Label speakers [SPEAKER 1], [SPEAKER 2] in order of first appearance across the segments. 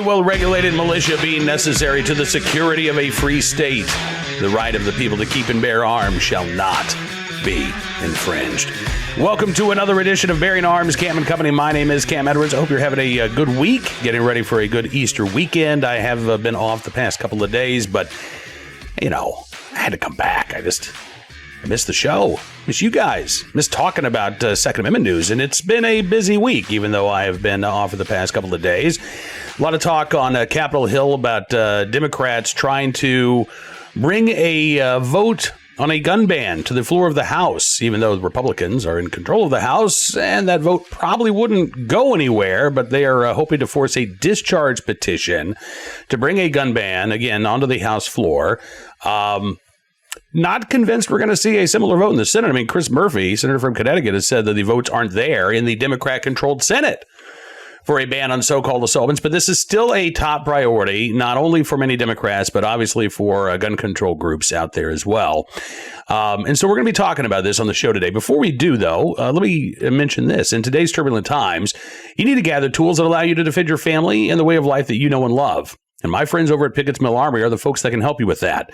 [SPEAKER 1] well-regulated militia being necessary to the security of a free state, the right of the people to keep and bear arms shall not be infringed. Welcome to another edition of Bearing Arms, Cam and Company. My name is Cam Edwards. I hope you're having a good week, getting ready for a good Easter weekend. I have been off the past couple of days, but, I had to come back. I missed the show. Miss you guys. Miss talking about Second Amendment news. And it's been a busy week, even though I have been off for the past couple of days. A lot of talk on Capitol Hill about Democrats trying to bring a vote on a gun ban to the floor of the House, even though the Republicans are in control of the House, and that vote probably wouldn't go anywhere, but they are hoping to force a discharge petition to bring a gun ban, again, onto the House floor. Not convinced we're going to see a similar vote in the Senate. I mean, Chris Murphy, senator from Connecticut, has said that the votes aren't there in the Democrat-controlled Senate for a ban on so-called assaultments, but this is still a top priority, not only for many Democrats, but obviously for gun control groups out there as well. And so we're going to be talking about this on the show today. Before we do, though, let me mention this. In today's turbulent times, you need to gather tools that allow you to defend your family and the way of life that you know and love. And my friends over at Pickett's Mill Armory are the folks that can help you with that.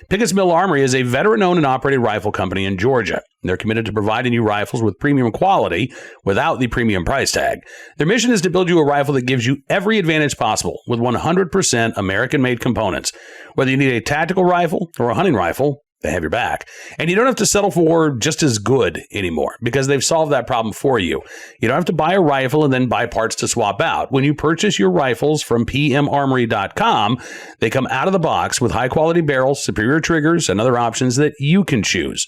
[SPEAKER 1] Pickett's Mill Armory is a veteran-owned and operated rifle company in Georgia. They're committed to providing you rifles with premium quality without the premium price tag. Their mission is to build you a rifle that gives you every advantage possible with 100% American-made components. Whether you need a tactical rifle or a hunting rifle, they have your back. And you don't have to settle for just as good anymore because they've solved that problem for you. You don't have to buy a rifle and then buy parts to swap out. When you purchase your rifles from pmarmory.com, they come out of the box with high-quality barrels, superior triggers, and other options that you can choose.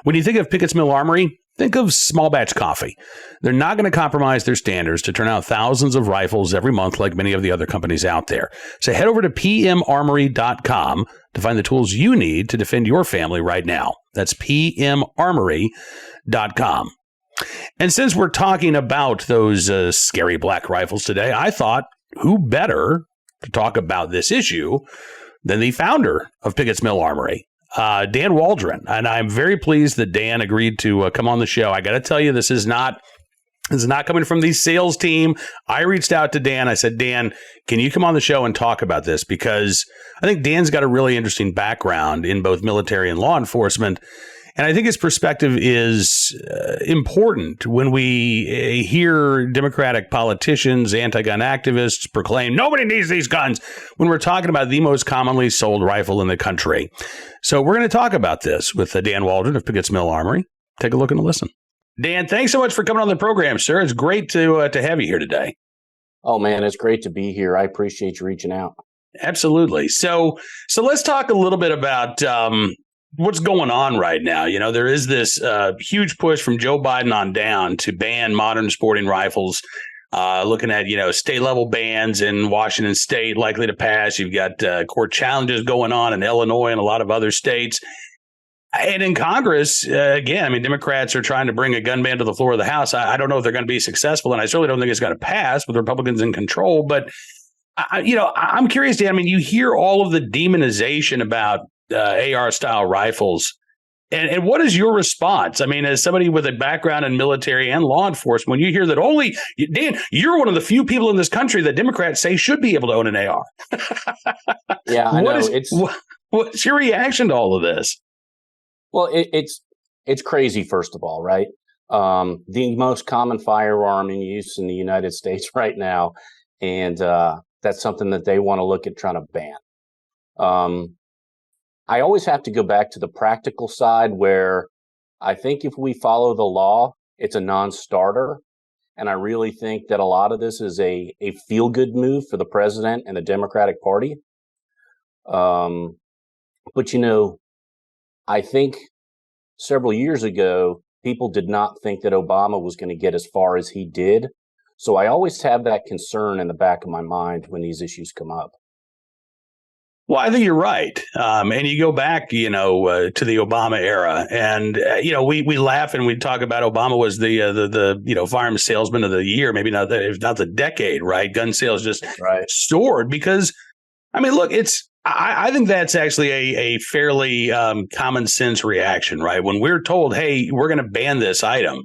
[SPEAKER 1] When you think of Pickett's Mill Armory, think of small batch coffee. They're not going to compromise their standards to turn out thousands of rifles every month like many of the other companies out there. So head over to pmarmory.com to find the tools you need to defend your family right now. That's pmarmory.com. And since we're talking about those scary black rifles today, I thought who better to talk about this issue than the founder of Pickett's Mill Armory, Dan Waldron. And I'm very pleased that Dan agreed to come on the show. I got to tell you, this is not coming from the sales team. I reached out to Dan. I said, Dan, can you come on the show and talk about this? Because I think Dan's got a really interesting background in both military and law enforcement. And I think his perspective is important when we hear Democratic politicians, anti-gun activists proclaim nobody needs these guns when we're talking about the most commonly sold rifle in the country. So we're going to talk about this with Dan Waldron of Pickett's Mill Armory. Take a look and a listen. Dan, thanks so much for coming on the program, sir. It's great to have you here today.
[SPEAKER 2] Oh, man, it's great to be here. I appreciate you reaching out.
[SPEAKER 1] Absolutely. So let's talk a little bit about what's going on right now. There is this huge push from Joe Biden on down to ban modern sporting rifles, looking at, state level bans in Washington state likely to pass. You've got court challenges going on in Illinois and a lot of other states. And in Congress, again, Democrats are trying to bring a gun ban to the floor of the House. I don't know if they're going to be successful, and I certainly don't think it's going to pass with Republicans in control. But, I'm curious, Dan. You hear all of the demonization about AR-style rifles. And what is your response? As somebody with a background in military and law enforcement, when you hear that Dan, you're one of the few people in this country that Democrats say should be able to own an AR.
[SPEAKER 2] Yeah, I know.
[SPEAKER 1] What's your reaction to all of this?
[SPEAKER 2] Well, it's crazy, first of all, right? The most common firearm in use in the United States right now, and that's something that they want to look at trying to ban. I always have to go back to the practical side where I think if we follow the law, it's a non-starter. And I really think that a lot of this is a feel-good move for the president and the Democratic Party. But, I think several years ago, people did not think that Obama was going to get as far as he did. So I always have that concern in the back of my mind when these issues come up.
[SPEAKER 1] Well, I think you're right. And you go back, to the Obama era, and we laugh and we talk about Obama was the firearms salesman of the year, maybe not if not the decade, right? Gun sales just soared because, look, I think that's actually a fairly common sense reaction, right? When we're told, hey, we're going to ban this item,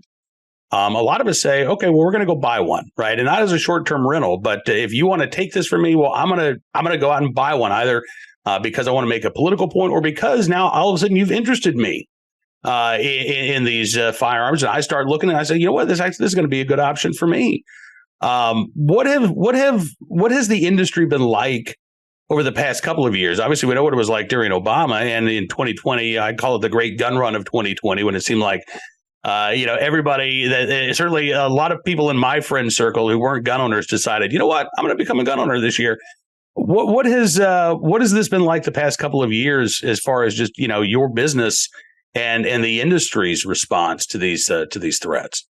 [SPEAKER 1] A lot of us say, okay, well, we're going to go buy one, right? And not as a short-term rental, but if you want to take this from me, well, I'm gonna go out and buy one, either because I want to make a political point, or because now all of a sudden you've interested me in these firearms, and I start looking and I say, you know what, this is going to be a good option for me. What has the industry been like over the past couple of years? Obviously, we know what it was like during Obama, and in 2020, I call it the great gun run of 2020, when it seemed like everybody, certainly a lot of people in my friend circle who weren't gun owners, decided, you know what, I'm going to become a gun owner this year. What has this been like the past couple of years, as far as just your business and the industry's response to these threats?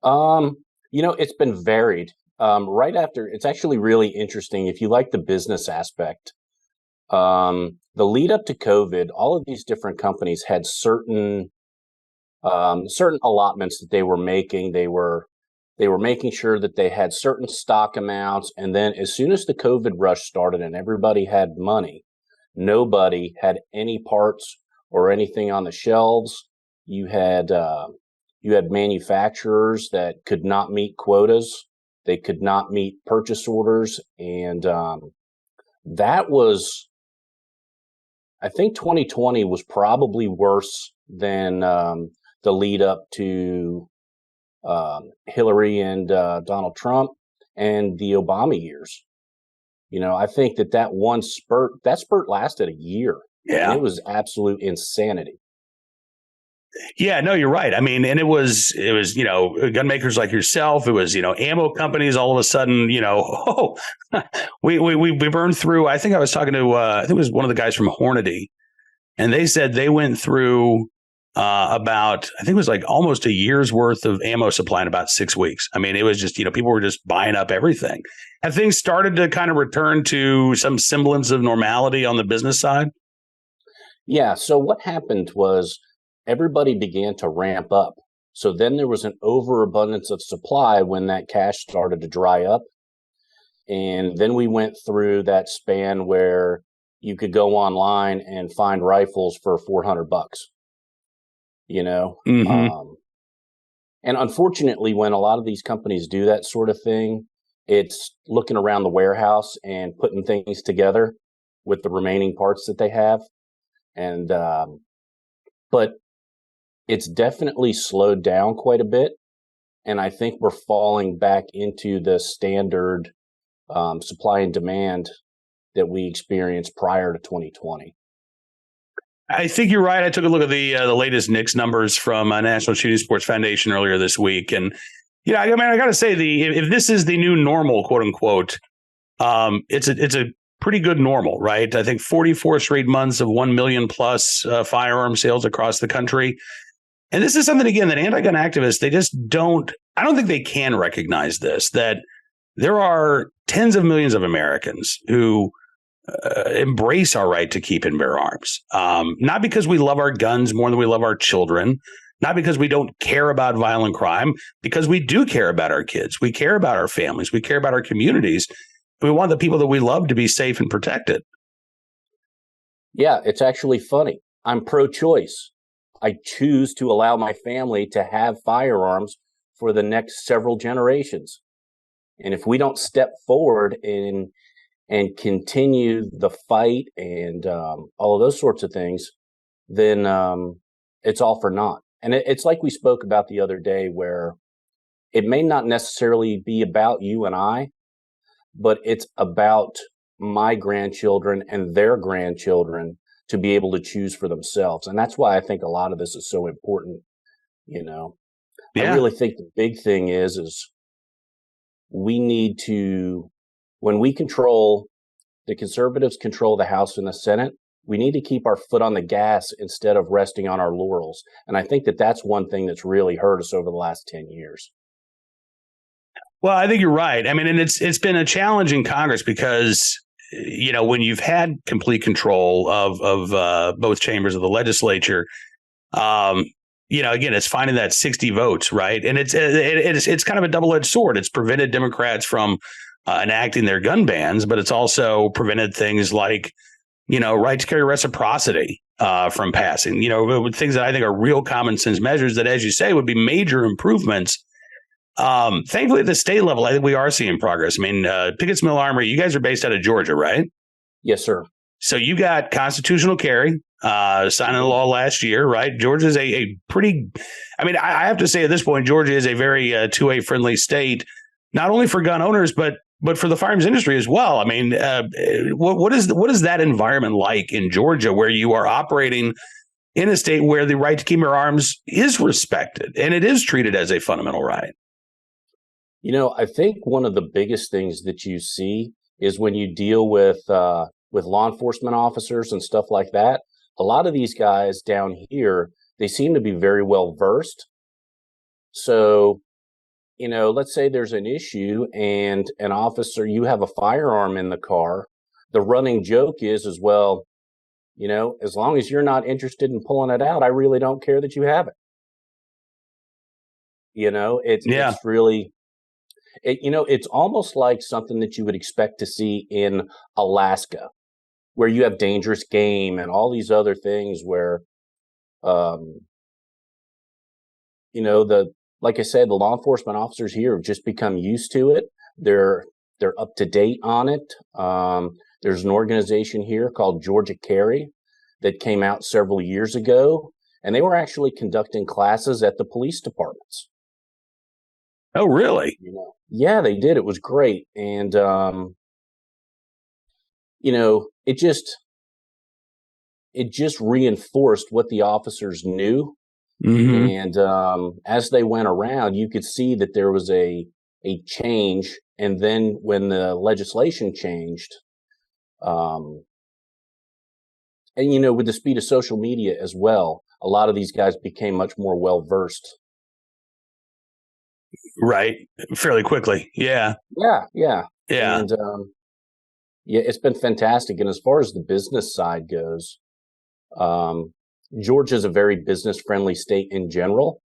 [SPEAKER 2] It's been varied. Right after, it's actually really interesting if you like the business aspect. The lead up to COVID, all of these different companies had certain allotments that they were making. They were making sure that they had certain stock amounts, and then as soon as the COVID rush started and everybody had money, nobody had any parts or anything on the shelves. You had manufacturers that could not meet quotas. They could not meet purchase orders. And that was, I think 2020 was probably worse than the lead up to Hillary and Donald Trump and the Obama years. I think that one spurt lasted a year.
[SPEAKER 1] Yeah.
[SPEAKER 2] And it was absolute insanity.
[SPEAKER 1] Yeah, no, you're right. I mean, and it was gun makers like yourself. It was ammo companies. All of a sudden, we burned through. I think I was talking to I think it was one of the guys from Hornady, and they said they went through about, I think it was like almost a year's worth of ammo supply in about 6 weeks. I mean, it was just people were just buying up everything. Have things started to kind of return to some semblance of normality on the business side?
[SPEAKER 2] Yeah. So what happened was, everybody began to ramp up. So then there was an overabundance of supply when that cash started to dry up. And then we went through that span where you could go online and find rifles for $400,
[SPEAKER 1] Mm-hmm.
[SPEAKER 2] And unfortunately, when a lot of these companies do that sort of thing, it's looking around the warehouse and putting things together with the remaining parts that they have. And, but it's definitely slowed down quite a bit. And I think we're falling back into the standard supply and demand that we experienced prior to 2020.
[SPEAKER 1] I think you're right. I took a look at the latest NICS numbers from National Shooting Sports Foundation earlier this week. And, I got to say, if this is the new normal, quote unquote, it's a pretty good normal, right? I think 44 straight months of 1 million plus firearm sales across the country. And this is something, again, that anti-gun activists, I don't think they can recognize this, that there are tens of millions of Americans who embrace our right to keep and bear arms. Not because we love our guns more than we love our children, not because we don't care about violent crime, because we do care about our kids. We care about our families. We care about our communities. We want the people that we love to be safe and protected.
[SPEAKER 2] Yeah, it's actually funny. I'm pro-choice. I choose to allow my family to have firearms for the next several generations. And if we don't step forward and continue the fight and all of those sorts of things, then it's all for naught. And it's like we spoke about the other day, where it may not necessarily be about you and I, but it's about my grandchildren and their grandchildren to be able to choose for themselves. And that's why I think a lot of this is so important. Yeah. I really think the big thing is we need to, when the conservatives control the House and the Senate, we need to keep our foot on the gas instead of resting on our laurels. And I think that's one thing that's really hurt us over the last 10 years.
[SPEAKER 1] Well, I think you're right. I mean, and it's been a challenge in Congress because, when you've had complete control of both chambers of the legislature, again, it's finding that 60 votes, right? And it's kind of a double-edged sword. It's prevented Democrats from enacting their gun bans, but it's also prevented things like, right to carry reciprocity from passing. With things that I think are real common sense measures that, as you say, would be major improvements. Thankfully, at the state level, I think we are seeing progress. I mean, Pickett's Mill Armory, you guys are based out of Georgia, right?
[SPEAKER 2] Yes, sir.
[SPEAKER 1] So you got constitutional carry, signed into law last year, right? Georgia's a pretty, I mean, I have to say at this point, Georgia is a very 2A friendly state, not only for gun owners, but for the firearms industry as well. I mean, what is that environment like in Georgia, where you are operating in a state where the right to keep your arms is respected and it is treated as a fundamental right?
[SPEAKER 2] I think one of the biggest things that you see is when you deal with law enforcement officers and stuff like that. A lot of these guys down here, they seem to be very well versed. So, let's say there's an issue and an officer, you have a firearm in the car. The running joke is well, as long as you're not interested in pulling it out, I really don't care that you have it. It's really, it's almost like something that you would expect to see in Alaska, where you have dangerous game and all these other things where, like I said, the law enforcement officers here have just become used to it. They're up to date on it. There's an organization here called Georgia Carry that came out several years ago, and they were actually conducting classes at the police departments.
[SPEAKER 1] Oh, really?
[SPEAKER 2] Yeah, they did. It was great. And, it just reinforced what the officers knew. Mm-hmm. And as they went around, you could see that there was a change. And then when the legislation changed, and, with the speed of social media as well, a lot of these guys became much more well-versed.
[SPEAKER 1] Right. Fairly quickly. Yeah.
[SPEAKER 2] Yeah. And, it's been fantastic. And as far as the business side goes, Georgia's a very business-friendly state in general.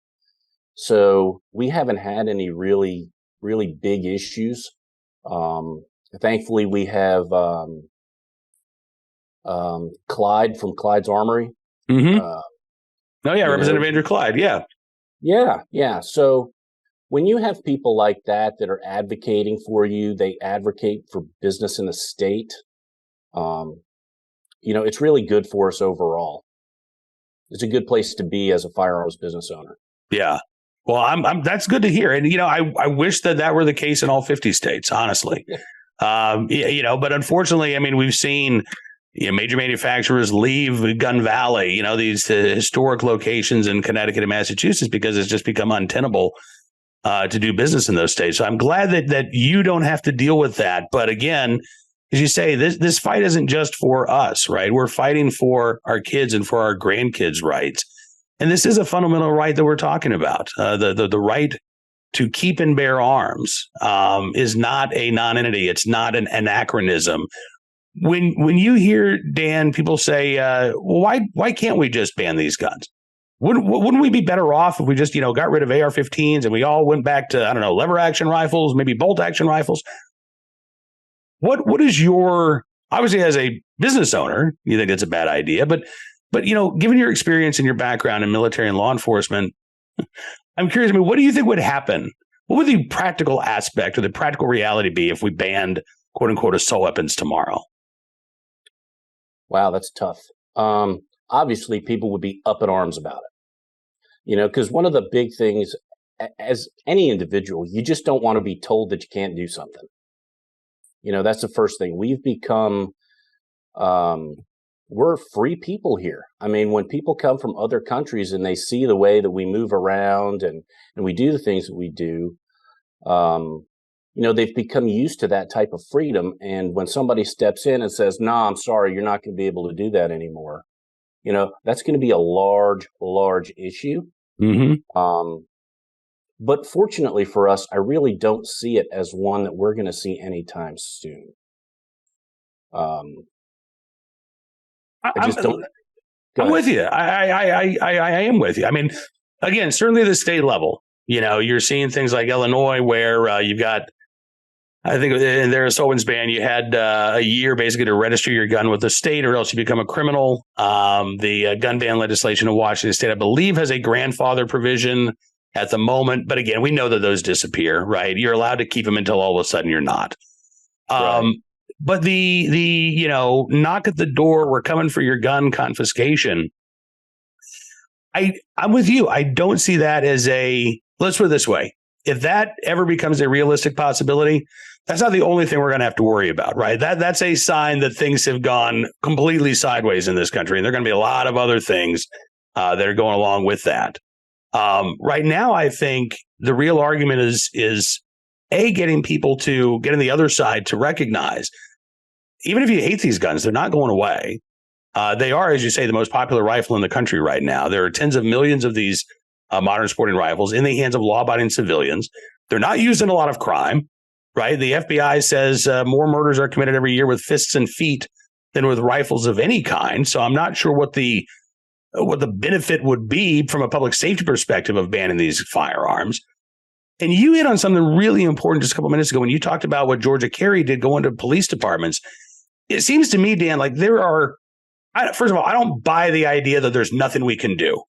[SPEAKER 2] So we haven't had any really, really big issues. Thankfully, we have Clyde from Clyde's Armory.
[SPEAKER 1] Mm-hmm. Representative Andrew Clyde. Yeah.
[SPEAKER 2] Yeah. So when you have people like that are advocating for you, they advocate for business in the state, it's really good for us overall. It's a good place to be as a firearms business owner.
[SPEAKER 1] Yeah. Well, I'm that's good to hear. And, I wish that were the case in all 50 states, honestly. But unfortunately, I mean, we've seen major manufacturers leave Gun Valley, these historic locations in Connecticut and Massachusetts, because it's just become untenable to do business in those states. So I'm glad that you don't have to deal with that. But again, as you say, this fight isn't just for us, right? We're fighting for our kids and for our grandkids' rights. And this is a fundamental right that we're talking about. The right to keep and bear arms is not a nonentity. It's not an anachronism. When you hear, Dan, people say, well, why can't we just ban these guns? Wouldn't we be better off if we just, got rid of AR-15s and we all went back to, I don't know, lever action rifles, maybe bolt action rifles? What is your, obviously as a business owner, you think it's a bad idea, but given your experience and your background in military and law enforcement, I'm curious, what do you think would happen? What would the practical aspect or the practical reality be if we banned, quote unquote, assault weapons tomorrow?
[SPEAKER 2] Wow, that's tough. Obviously, people would be up in arms about it, because one of the big things as any individual, you just don't want to be told that you can't do something. That's the first thing. We've become, we're free people here. I mean, when people come from other countries and they see the way that we move around and we do the things that we do, they've become used to that type of freedom. And when somebody steps in and says, "No, I'm sorry, you're not going to be able to do that anymore," that's going to be a large, large issue. Mm-hmm. But fortunately for us, I really don't see it as one that we're going to see anytime soon. I just don't.
[SPEAKER 1] I'm with you. I am with you. I mean, again, certainly the state level, you're seeing things like Illinois where you've got, I think in their assault ban, you had a year basically to register your gun with the state, or else you become a criminal. The gun ban legislation in Washington State, I believe, has a grandfather provision at the moment. But again, we know that those disappear, right? You're allowed to keep them until all of a sudden you're not.
[SPEAKER 2] Right.
[SPEAKER 1] But the knock at the door, we're coming for your gun confiscation. I'm with you. I don't see that as let's put it this way. If that ever becomes a realistic possibility, that's not the only thing we're going to have to worry about, right? That's a sign that things have gone completely sideways in this country. And there are going to be a lot of other things that are going along with that. Right now, I think the real argument is getting people to get on the other side to recognize, even if you hate these guns, they're not going away. They are, as you say, the most popular rifle in the country right now. There are tens of millions of these modern sporting rifles in the hands of law-abiding civilians. They're not used in a lot of crime, right? The FBI says more murders are committed every year with fists and feet than with rifles of any kind. So I'm not sure what the benefit would be from a public safety perspective of banning these firearms. And you hit on something really important just a couple of minutes ago when you talked about what Georgia Carey did going to police departments. It seems to me, Dan, like first of all, I don't buy the idea that there's nothing we can do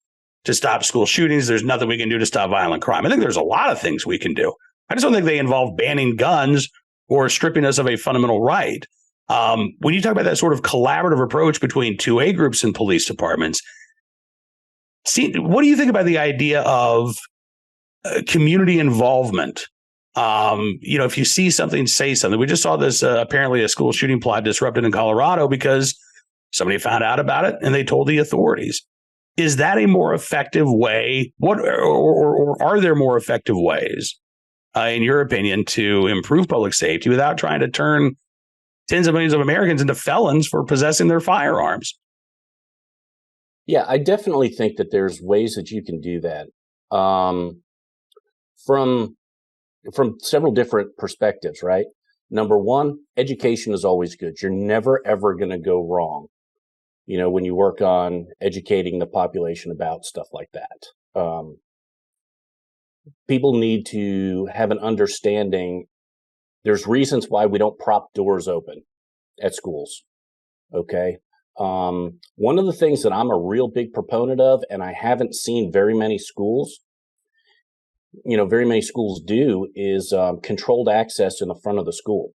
[SPEAKER 1] to stop school shootings. There's nothing we can do to stop violent crime. I think there's a lot of things we can do. I just don't think they involve banning guns or stripping us of a fundamental right. When you talk about that sort of collaborative approach between 2A groups and police departments, what do you think about the idea of community involvement? If you see something, say something. We just saw this, apparently a school shooting plot disrupted in Colorado because somebody found out about it and they told the authorities. Is that a more effective way? Or are there more effective ways, in your opinion, to improve public safety without trying to turn tens of millions of Americans into felons for possessing their firearms?
[SPEAKER 2] Yeah, I definitely think that there's ways that you can do that from several different perspectives, right? Number one, education is always good. You're never, ever going to go wrong, when you work on educating the population about stuff like that. People need to have an understanding. There's reasons why we don't prop doors open at schools. Okay. One of the things that I'm a real big proponent of, and I haven't seen very many schools do, is controlled access in the front of the school.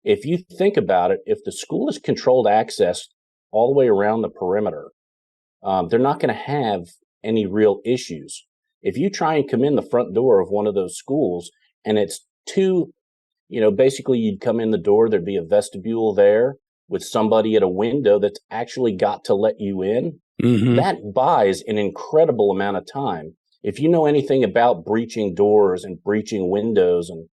[SPEAKER 2] If you think about it, if the school is controlled access all the way around the perimeter, they're not going to have any real issues. If you try and come in the front door of one of those schools and it's basically you'd come in the door, there'd be a vestibule there with somebody at a window that's actually got to let you in. Mm-hmm. That buys an incredible amount of time. If you know anything about breaching doors and breaching windows and,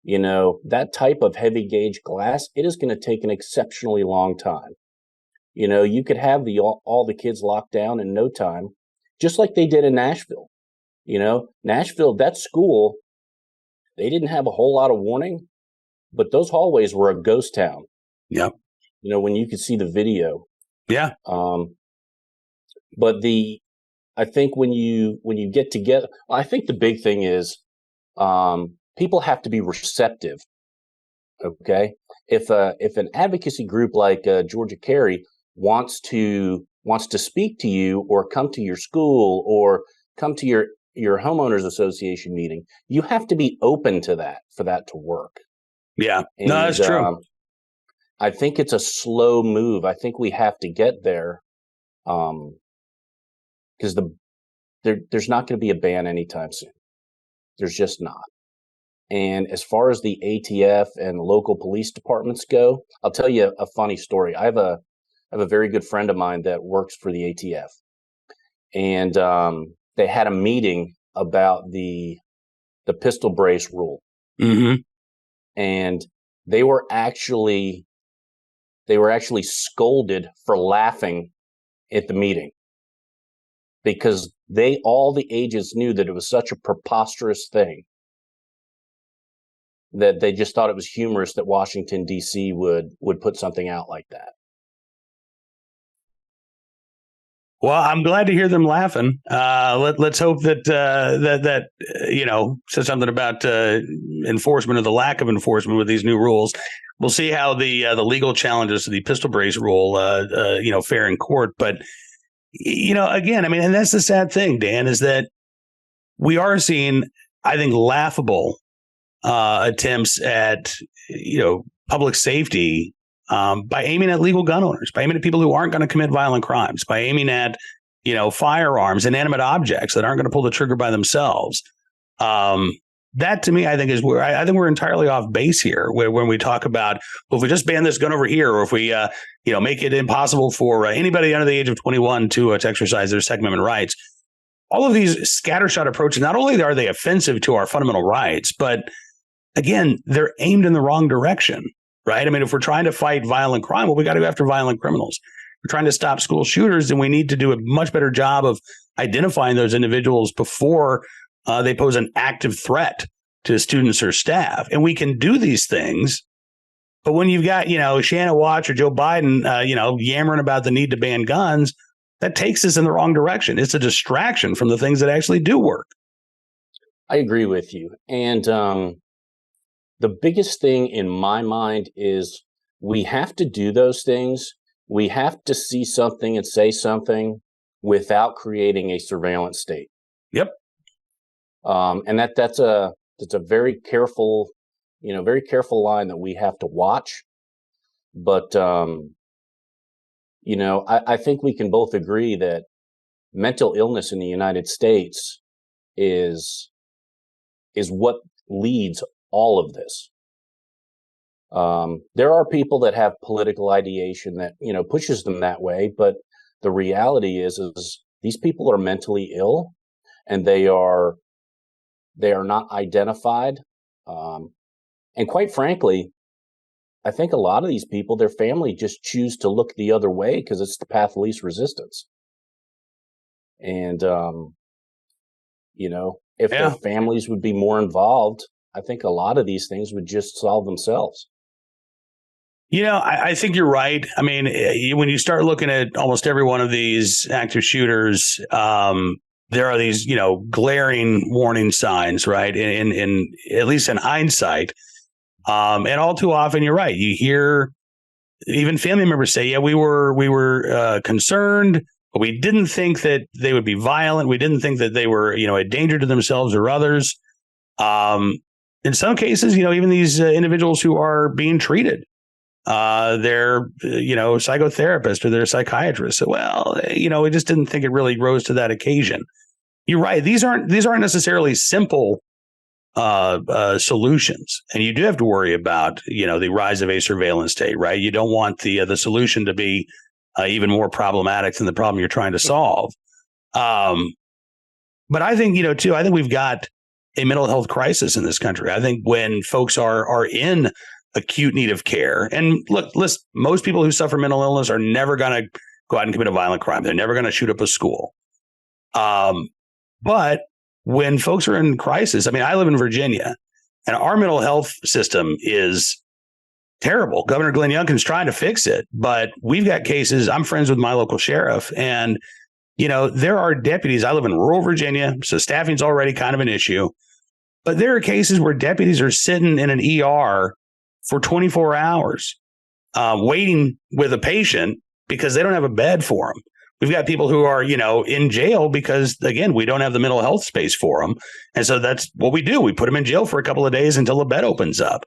[SPEAKER 2] that type of heavy gauge glass, it is going to take an exceptionally long time. You could have all the kids locked down in no time, just like they did in Nashville. Nashville, that school, they didn't have a whole lot of warning, but those hallways were a ghost town.
[SPEAKER 1] Yeah.
[SPEAKER 2] When you could see the video.
[SPEAKER 1] Yeah.
[SPEAKER 2] But I think when you get together, I think the big thing is, people have to be receptive. Okay. If an advocacy group like Georgia Carey wants to speak to you or come to your school or come to your homeowners association meeting, you have to be open to that for that to work.
[SPEAKER 1] Yeah. No, that's true.
[SPEAKER 2] I think it's a slow move. I think we have to get there. Because there's not going to be a ban anytime soon. There's just not. And as far as the ATF and local police departments go, I'll tell you a funny story. I have a very good friend of mine that works for the ATF, and they had a meeting about the pistol brace rule, mm-hmm. and they were actually scolded for laughing at the meeting because all the agents knew that it was such a preposterous thing that they just thought it was humorous that Washington, D.C. would put something out like that.
[SPEAKER 1] Well, I'm glad to hear them laughing. Let's hope that says something about enforcement or the lack of enforcement with these new rules. We'll see how the legal challenges to the pistol brace rule fare in court. But again, I mean, and that's the sad thing, Dan, is that we are seeing, I think, laughable attempts at public safety. By aiming at legal gun owners, by aiming at people who aren't going to commit violent crimes, by aiming at, firearms, inanimate objects that aren't going to pull the trigger by themselves. That to me, I think, is where I think we're entirely off base here. When we talk about, well, if we just ban this gun over here, or if we, make it impossible for anybody under the age of 21 to exercise their Second Amendment rights, all of these scattershot approaches, not only are they offensive to our fundamental rights, but again, they're aimed in the wrong direction. Right. I mean, if we're trying to fight violent crime, well, we got to go after violent criminals. We're trying to stop school shooters, and we need to do a much better job of identifying those individuals before they pose an active threat to students or staff. And we can do these things. But when you've got, Shannon Watts or Joe Biden, yammering about the need to ban guns, that takes us in the wrong direction. It's a distraction from the things that actually do work.
[SPEAKER 2] I agree with you. And the biggest thing in my mind is we have to do those things. We have to see something and say something without creating a surveillance state.
[SPEAKER 1] Yep.
[SPEAKER 2] And that's a very careful, very careful line that we have to watch. But, I think we can both agree that mental illness in the United States is what leads all of this. There are people that have political ideation that, pushes them that way. But the reality is these people are mentally ill, and they are not identified. And quite frankly, I think a lot of these people, their family just choose to look the other way because it's the path of least resistance. And, if their families would be more involved, I think a lot of these things would just solve themselves.
[SPEAKER 1] I think you're right. I mean, when you start looking at almost every one of these active shooters, there are these, glaring warning signs, right? In at least in hindsight. And all too often, you're right. You hear even family members say, yeah, we were concerned, but we didn't think that they would be violent. We didn't think that they were, a danger to themselves or others. In some cases, even these individuals who are being treated, they're, psychotherapists or they're psychiatrists. So, well, we just didn't think it really rose to that occasion. You're right. These aren't necessarily simple solutions, and you do have to worry about, the rise of a surveillance state, right? You don't want the solution to be even more problematic than the problem you're trying to solve. But I think, too, I think we've got a mental health crisis in this country. I think when folks are in acute need of care, and look, listen, most people who suffer mental illness are never going to go out and commit a violent crime. They're never going to shoot up a school. But when folks are in crisis, I mean, I live in Virginia, and our mental health system is terrible. Governor Glenn Youngkin's trying to fix it, but we've got cases. I'm friends with my local sheriff, and there are deputies. I live in rural Virginia, so staffing's already kind of an issue. But there are cases where deputies are sitting in an ER for 24 hours waiting with a patient because they don't have a bed for them. We've got people who are, in jail because, again, we don't have the mental health space for them. And so that's what we do. We put them in jail for a couple of days until the bed opens up.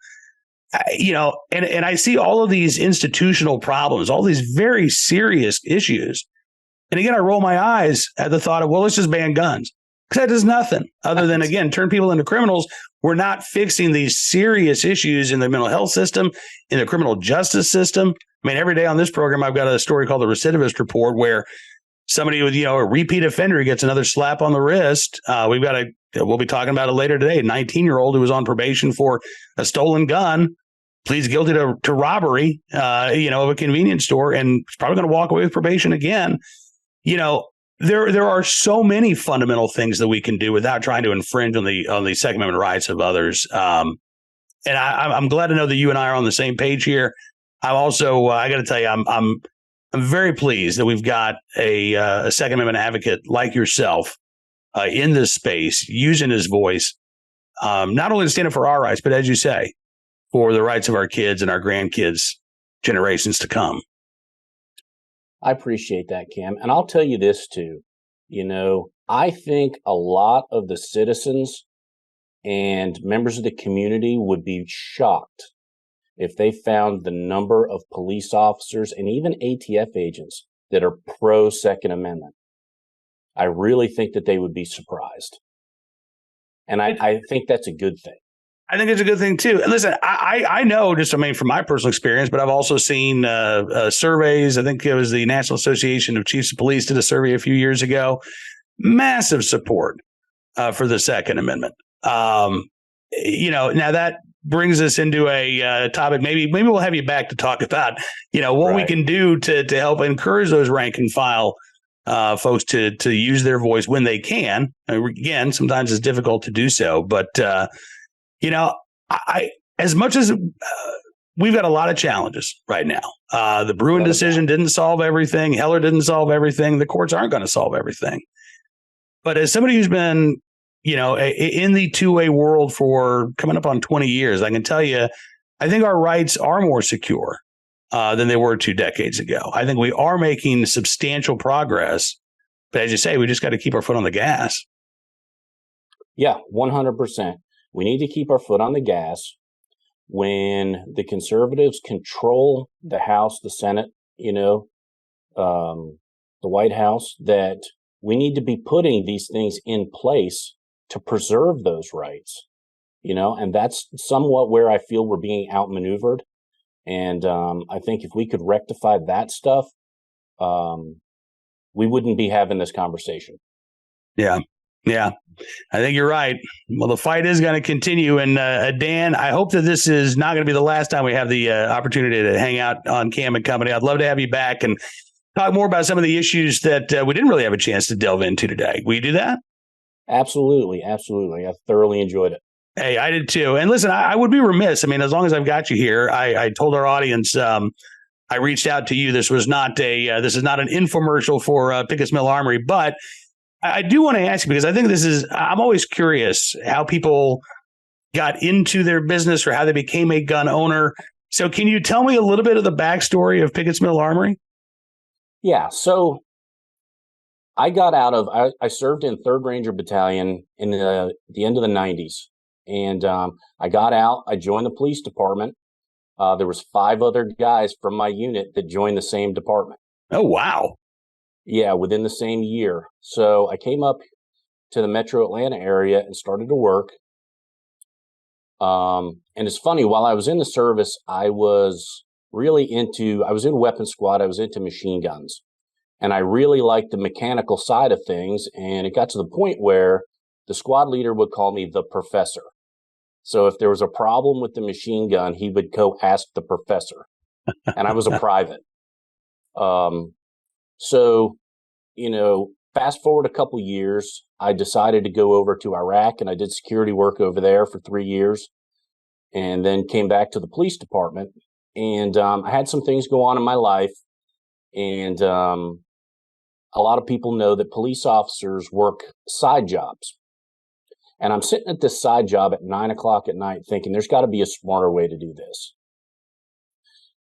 [SPEAKER 1] And I see all of these institutional problems, all these very serious issues. And again, I roll my eyes at the thought of, well, let's just ban guns. Because that does nothing other than, again, turn people into criminals. We're not fixing these serious issues in the mental health system, in the criminal justice system. I mean, every day on this program, I've got a story called the Recidivist Report, where somebody with, a repeat offender gets another slap on the wrist. We'll be talking about it later today. A 19-year-old who was on probation for a stolen gun pleads guilty to robbery, of a convenience store, and is probably going to walk away with probation again. There are so many fundamental things that we can do without trying to infringe on the Second Amendment rights of others. And I'm glad to know that you and I are on the same page here. I'm also, I got to tell you, I'm I'm very pleased that we've got a Second Amendment advocate like yourself in this space, using his voice, not only to stand up for our rights, but as you say, for the rights of our kids and our grandkids, generations to come.
[SPEAKER 2] I appreciate that, Cam. And I'll tell you this too. I think a lot of the citizens and members of the community would be shocked if they found the number of police officers and even ATF agents that are pro Second Amendment. I really think that they would be surprised. And I think that's a good thing.
[SPEAKER 1] I think it's a good thing too. And listen, I know just, from my personal experience, but I've also seen surveys. I think it was the National Association of Chiefs of Police did a survey a few years ago. Massive support for the Second Amendment. Now that brings us into a topic. Maybe we'll have you back to talk about, what we can do to help encourage those rank and file folks to use their voice when they can. Again, sometimes it's difficult to do so, but I as much as we've got a lot of challenges right now. The Bruin decision didn't solve everything. Heller didn't solve everything. The courts aren't going to solve everything. But as somebody who's been, in the two-way world for coming up on 20 years, I can tell you, I think our rights are more secure than they were 2 decades ago. I think we are making substantial progress. But as you say, we just got to keep our foot on the gas.
[SPEAKER 2] Yeah, 100%. We need to keep our foot on the gas. When the conservatives control the House, the Senate, the White House, that we need to be putting these things in place to preserve those rights, and that's somewhat where I feel we're being outmaneuvered. And I think if we could rectify that stuff, we wouldn't be having this conversation.
[SPEAKER 1] Yeah. I think you're right. Well, the fight is going to continue. And Dan, I hope that this is not going to be the last time we have the opportunity to hang out on Cam and Company. I'd love to have you back and talk more about some of the issues that we didn't really have a chance to delve into today. Will you do that?
[SPEAKER 2] Absolutely. I thoroughly enjoyed it.
[SPEAKER 1] Hey, I did too. And listen, I would be remiss. As long as I've got you here, I told our audience, I reached out to you. This is not an infomercial for Pickett's Mill Armory, but I do want to ask you, because I think I'm always curious how people got into their business or how they became a gun owner. So can you tell me a little bit of the backstory of Pickett's Mill Armory?
[SPEAKER 2] Yeah. So I got I served in 3rd Ranger Battalion in the end of the 90s. And I got out, I joined the police department. There was 5 other guys from my unit that joined the same department.
[SPEAKER 1] Oh, wow.
[SPEAKER 2] Yeah, within the same year. So I came up to the metro Atlanta area and started to work. And it's funny, while I was in the service, I was in weapons squad, I was into machine guns. And I really liked the mechanical side of things. And it got to the point where the squad leader would call me the professor. So if there was a problem with the machine gun, he would go ask the professor. And I was a private. So, fast forward a couple years, I decided to go over to Iraq, and I did security work over there for 3 years, and then came back to the police department. And I had some things go on in my life, and a lot of people know that police officers work side jobs. And I'm sitting at this side job at 9:00 at night thinking there's got to be a smarter way to do this.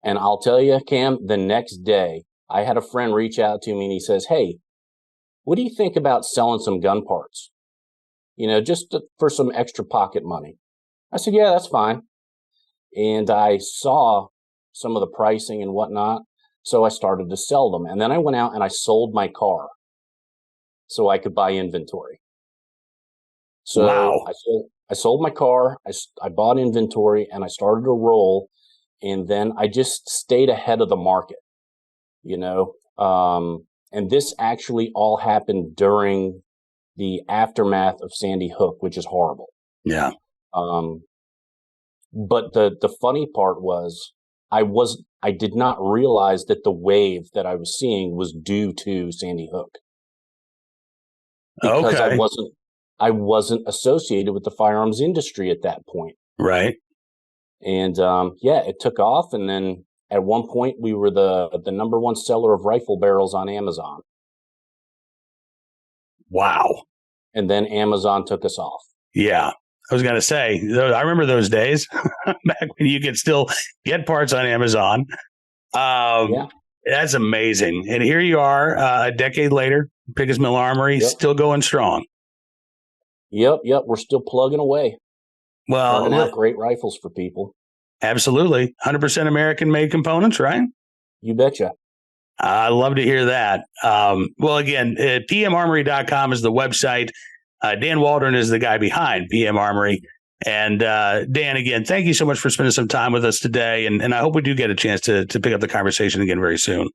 [SPEAKER 2] And I'll tell you, Cam, the next day, I had a friend reach out to me and he says, "Hey, what do you think about selling some gun parts? For some extra pocket money." I said, "Yeah, that's fine." And I saw some of the pricing and whatnot. So I started to sell them. And then I went out and I sold my car so I could buy inventory. So
[SPEAKER 1] wow.
[SPEAKER 2] I sold my car. I bought inventory and I started to roll. And then I just stayed ahead of the market. And this actually all happened during the aftermath of Sandy Hook, which is horrible.
[SPEAKER 1] Yeah.
[SPEAKER 2] But the funny part was I did not realize that the wave that I was seeing was due to Sandy Hook. Because I wasn't associated with the firearms industry at that point.
[SPEAKER 1] Right.
[SPEAKER 2] And it took off, and then At one point, we were the number one seller of rifle barrels on Amazon.
[SPEAKER 1] Wow.
[SPEAKER 2] And then Amazon took us off.
[SPEAKER 1] Yeah. I was going to say, I remember those days back when you could still get parts on Amazon. Yeah. That's amazing. And here you are a decade later, Pickett Mill Armory, still going strong.
[SPEAKER 2] Yep. We're still plugging away.
[SPEAKER 1] Well,
[SPEAKER 2] turning out great rifles for people.
[SPEAKER 1] Absolutely. 100% American-made components, right?
[SPEAKER 2] You betcha.
[SPEAKER 1] I love to hear that. Well, again, pmarmory.com is the website. Dan Waldron is the guy behind PM Armory. And Dan, again, thank you so much for spending some time with us today. And I hope we do get a chance to pick up the conversation again very soon.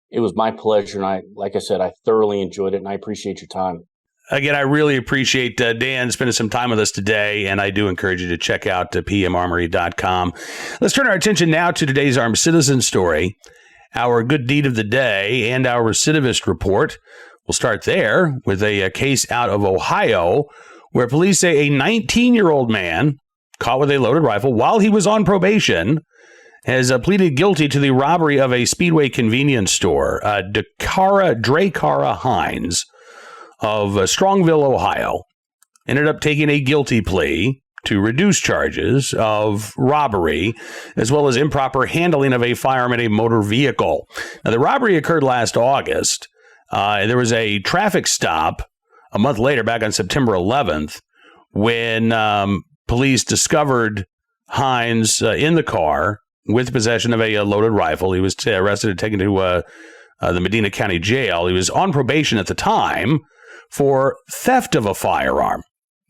[SPEAKER 2] It was my pleasure. And like I said, I thoroughly enjoyed it, and I appreciate your time.
[SPEAKER 1] Again, I really appreciate Dan spending some time with us today, and I do encourage you to check out pmarmory.com. Let's turn our attention now to today's Armed Citizen story, our good deed of the day, and our recidivist report. We'll start there with a case out of Ohio where police say a 19-year-old man caught with a loaded rifle while he was on probation has pleaded guilty to the robbery of a Speedway convenience store. Dracara Hines of Strongville, Ohio, ended up taking a guilty plea to reduce charges of robbery as well as improper handling of a firearm in a motor vehicle. Now, the robbery occurred last August. There was a traffic stop a month later, back on September 11th, when police discovered Hines in the car with possession of a loaded rifle. He was arrested and taken to the Medina County Jail. He was on probation at the time for theft of a firearm.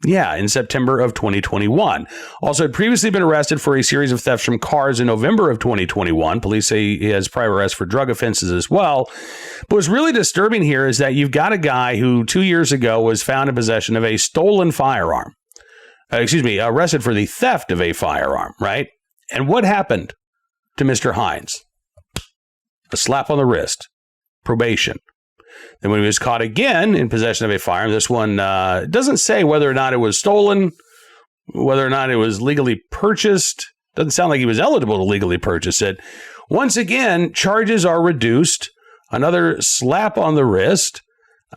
[SPEAKER 1] Yeah, in September of 2021. Also had previously been arrested for a series of thefts from cars in November of 2021. Police say he has prior arrests for drug offenses as well. But what's really disturbing here is that you've got a guy who 2 years ago was found in possession of a stolen firearm. Arrested for the theft of a firearm, right? And what happened to Mr. Hines? A slap on the wrist. Probation. Then when he was caught again in possession of a firearm, this one doesn't say whether or not it was stolen, whether or not it was legally purchased. Doesn't sound like he was eligible to legally purchase it. Once again, charges are reduced. Another slap on the wrist.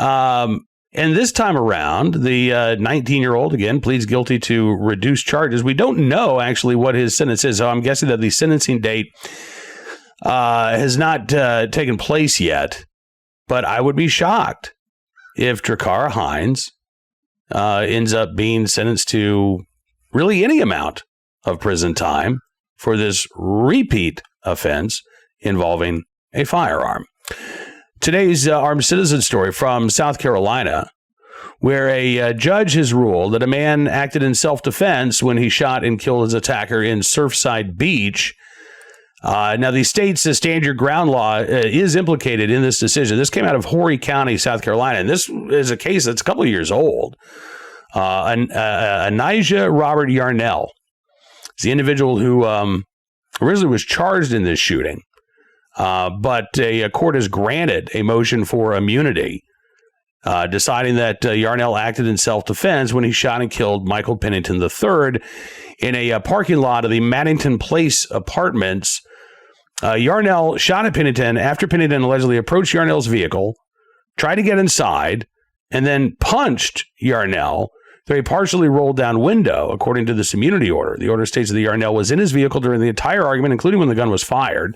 [SPEAKER 1] And this time around, the 19-year-old, again, pleads guilty to reduced charges. We don't know actually what his sentence is, so I'm guessing that the sentencing date has not taken place yet. But I would be shocked if Dracara Hines ends up being sentenced to really any amount of prison time for this repeat offense involving a firearm. Today's Armed Citizen story from South Carolina, where a judge has ruled that a man acted in self-defense when he shot and killed his attacker in Surfside Beach. Now, the state's stand your ground law is implicated in this decision. This came out of Horry County, South Carolina, and this is a case that's a couple of years old. Anijah Robert Yarnell is the individual who originally was charged in this shooting, but a court has granted a motion for immunity, deciding that Yarnell acted in self-defense when he shot and killed Michael Pennington III in a parking lot of the Maddington Place apartments. Yarnell shot at Pennington after Pennington allegedly approached Yarnell's vehicle, tried to get inside, and then punched Yarnell through a partially rolled down window, according to this immunity order. The order states that Yarnell was in his vehicle during the entire argument, including when the gun was fired.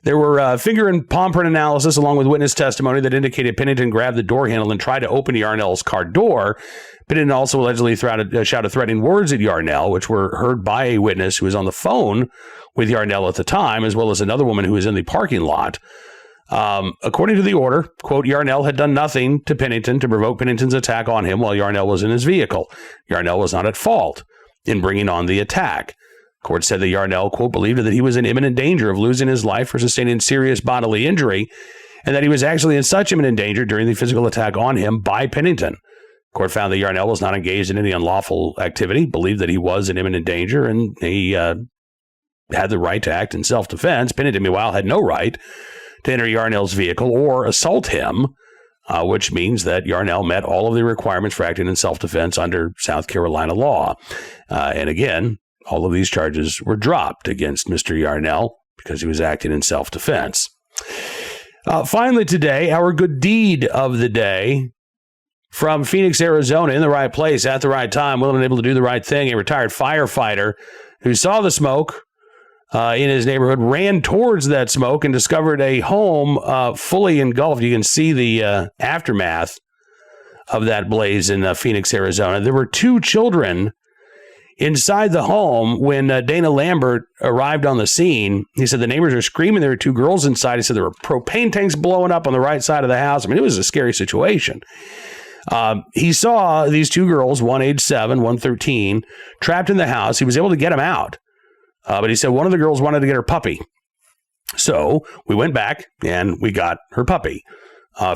[SPEAKER 1] There were finger and palm print analysis along with witness testimony that indicated Pennington grabbed the door handle and tried to open Yarnell's car door. Pennington also allegedly shouted threatening words at Yarnell, which were heard by a witness who was on the phone with Yarnell at the time, as well as another woman who was in the parking lot. According to the order, quote, Yarnell had done nothing to Pennington to provoke Pennington's attack on him while Yarnell was in his vehicle. Yarnell was not at fault in bringing on the attack. Court said that Yarnell, quote, believed that he was in imminent danger of losing his life or sustaining serious bodily injury, and that he was actually in such imminent danger during the physical attack on him by Pennington. Court found that Yarnell was not engaged in any unlawful activity, believed that he was in imminent danger, and he had the right to act in self-defense. Pennington, meanwhile, had no right to enter Yarnell's vehicle or assault him, which means that Yarnell met all of the requirements for acting in self-defense under South Carolina law. And again, all of these charges were dropped against Mr. Yarnell because he was acting in self-defense. Finally today, our good deed of the day from Phoenix, Arizona, in the right place at the right time, willing and able to do the right thing. A retired firefighter who saw the smoke in his neighborhood ran towards that smoke and discovered a home fully engulfed. You can see the aftermath of that blaze in Phoenix, Arizona. There were 2 children inside the home when Dana Lambert arrived on the scene. He said the neighbors are screaming. There were 2 girls inside. He said there were propane tanks blowing up on the right side of the house. I mean, it was a scary situation. He saw these 2 girls, one age 7, one 13, trapped in the house. He was able to get them out. But he said one of the girls wanted to get her puppy. So we went back and we got her puppy.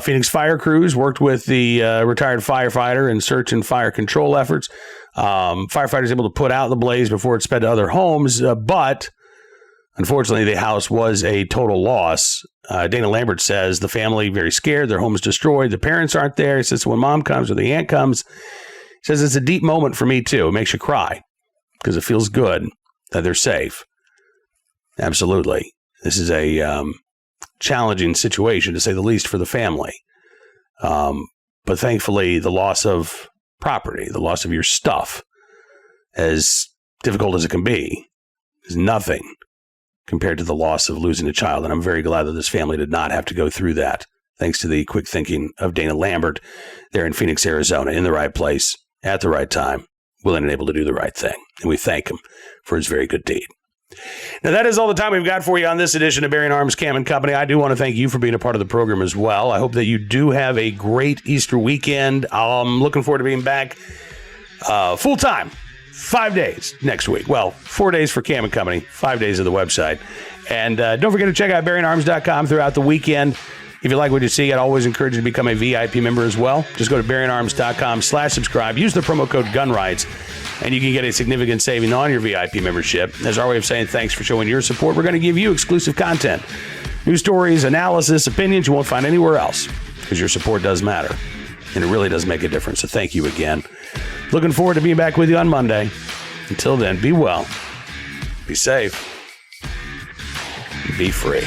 [SPEAKER 1] Phoenix fire crews worked with the retired firefighter in search and fire control efforts. Firefighters able to put out the blaze before it sped to other homes. But unfortunately, the house was a total loss. Dana Lambert says the family very scared. Their home is destroyed. The parents aren't there. He says when mom comes or the aunt comes, he says it's a deep moment for me too. It makes you cry because it feels good that they're safe. Absolutely. This is a challenging situation, to say the least, for the family. But thankfully, the loss of property, the loss of your stuff, as difficult as it can be, is nothing compared to the loss of losing a child. And I'm very glad that this family did not have to go through that, thanks to the quick thinking of Dana Lambert there in Phoenix, Arizona, in the right place, at the right time, willing and able to do the right thing. And we thank him for his very good deed. Now, that is all the time we've got for you on this edition of Bearing Arms Cam and Company. I do want to thank you for being a part of the program as well. I hope that you do have a great Easter weekend. I'm looking forward to being back full time, 5 days next week. Well, 4 days for Cam and Company, 5 days of the website. And don't forget to check out BearingArms.com throughout the weekend. If you like what you see, I'd always encourage you to become a VIP member as well. Just go to BearingArms.com/subscribe. Use the promo code GUNRIGHTS, and you can get a significant saving on your VIP membership. As our way of saying thanks for showing your support, we're going to give you exclusive content. News stories, analysis, opinions you won't find anywhere else, because your support does matter, and it really does make a difference. So thank you again. Looking forward to being back with you on Monday. Until then, be well, be safe, be free.